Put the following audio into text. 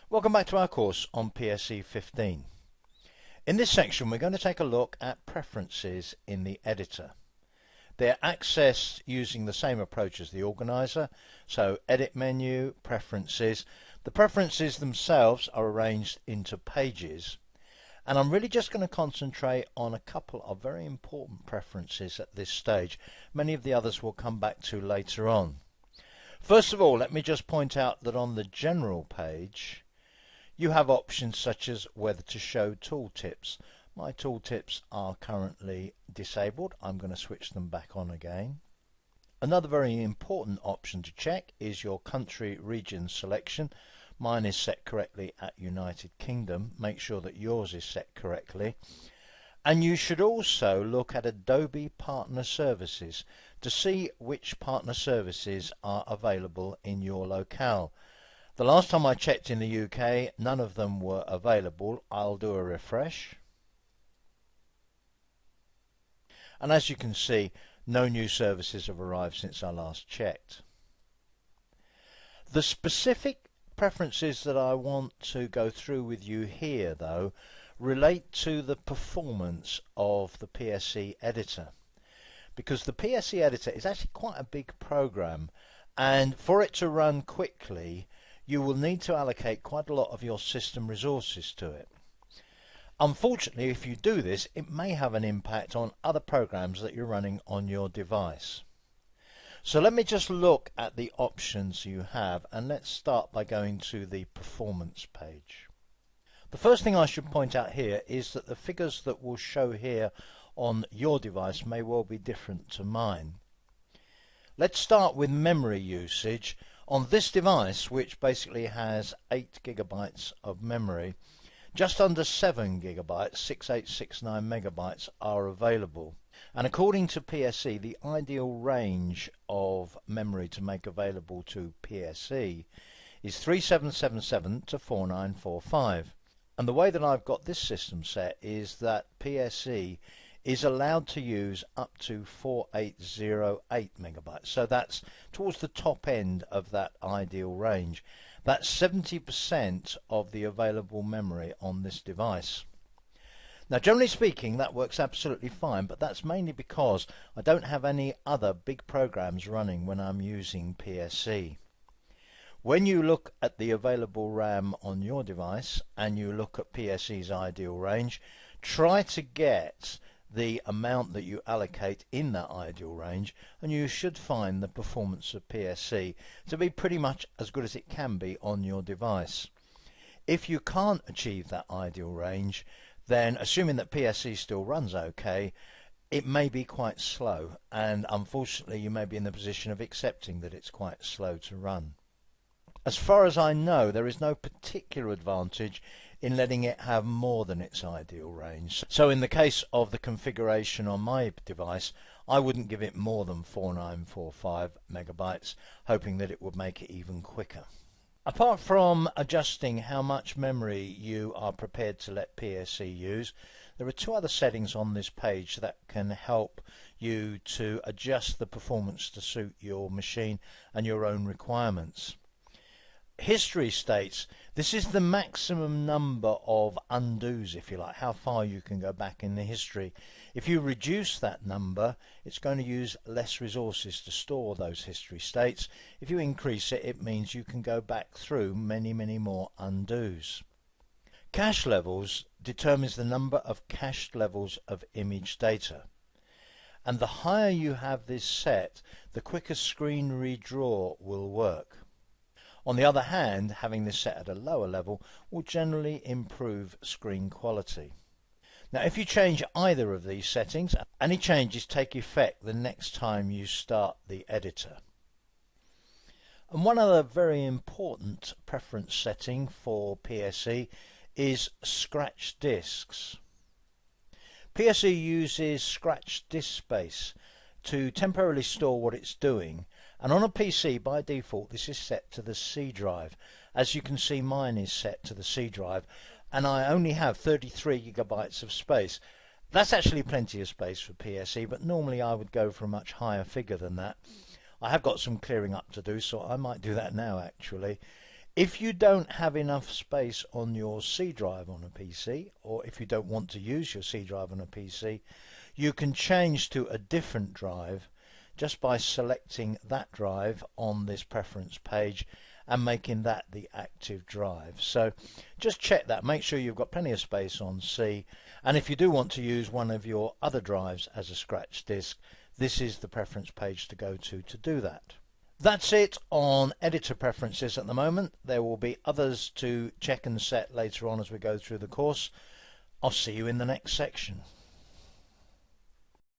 Welcome back to our course on PSE 15. In this section we're going to take a look at preferences in the editor. They're accessed using the same approach as the organizer, so edit menu, preferences. The preferences themselves are arranged into pages, and I'm really just going to concentrate on a couple of very important preferences at this stage. Many of the others we'll come back to later on. First of all, let me just point out that on the general page you have options such as whether to show tooltips. My tooltips are currently disabled. I'm going to switch them back on again. Another very important option to check is your country region selection. Mine is set correctly at United Kingdom. Make sure that yours is set correctly. And you should also look at Adobe Partner Services to see which partner services are available in your locale. The last time I checked in the UK, none of them were available. I'll do a refresh. And as you can see, no new services have arrived since I last checked. The specific preferences that I want to go through with you here, though, relate to the performance of the PSE editor. Because the PSE editor is actually quite a big program, and for it to run quickly, you will need to allocate quite a lot of your system resources to it. Unfortunately, if you do this, it may have an impact on other programs that you're running on your device. So let me just look at the options you have, and let's start by going to the performance page. The first thing I should point out here is that the figures that will show here on your device may well be different to mine. Let's start with memory usage. On this device, which basically has 8 gigabytes of memory, just under 7 gigabytes, 6869 megabytes are available. And according to PSE, the ideal range of memory to make available to PSE is 3777 to 4945. And the way that I've got this system set is that PSE is allowed to use up to 4808 megabytes. So that's towards the top end of that ideal range. That's 70% of the available memory on this device. Now, generally speaking, that works absolutely fine, but that's mainly because I don't have any other big programs running when I'm using PSE. When you look at the available RAM on your device and you look at PSE's ideal range, try to get the amount that you allocate in that ideal range, and you should find the performance of PSE to be pretty much as good as it can be on your device. If you can't achieve that ideal range, then assuming that PSE still runs okay, it may be quite slow, and unfortunately you may be in the position of accepting that it's quite slow to run. As far as I know, there is no particular advantage in letting it have more than its ideal range. So in the case of the configuration on my device, I wouldn't give it more than 4945 megabytes, hoping that it would make it even quicker. Apart from adjusting how much memory you are prepared to let PSE use, there are two other settings on this page that can help you to adjust the performance to suit your machine and your own requirements. History states this is the maximum number of undos, if you like, how far you can go back in the history. If you reduce that number, it's going to use less resources to store those history states. If you increase it, it means you can go back through many more undos. Cache levels determines the number of cached levels of image data. And the higher you have this set, the quicker screen redraw will work. On the other hand, having this set at a lower level will generally improve screen quality. Now, if you change either of these settings, any changes take effect the next time you start the editor. And one other very important preference setting for PSE is scratch disks. PSE uses scratch disk space to temporarily store what it's doing, and on a PC by default this is set to the C drive. As you can see, mine is set to the C drive, and I only have 33 gigabytes of space. That's actually plenty of space for PSE, but normally I would go for a much higher figure than that. I have got some clearing up to do, so I might do that now actually. If you don't have enough space on your C drive on a PC, or if you don't want to use your C drive on a PC, you can change to a different drive just by selecting that drive on this preference page and making that the active drive. So just check that, make sure you've got plenty of space on C, and if you do want to use one of your other drives as a scratch disk, this is the preference page to go to do that. That's it on editor preferences at the moment. There will be others to check and set later on as we go through the course. I'll see you in the next section.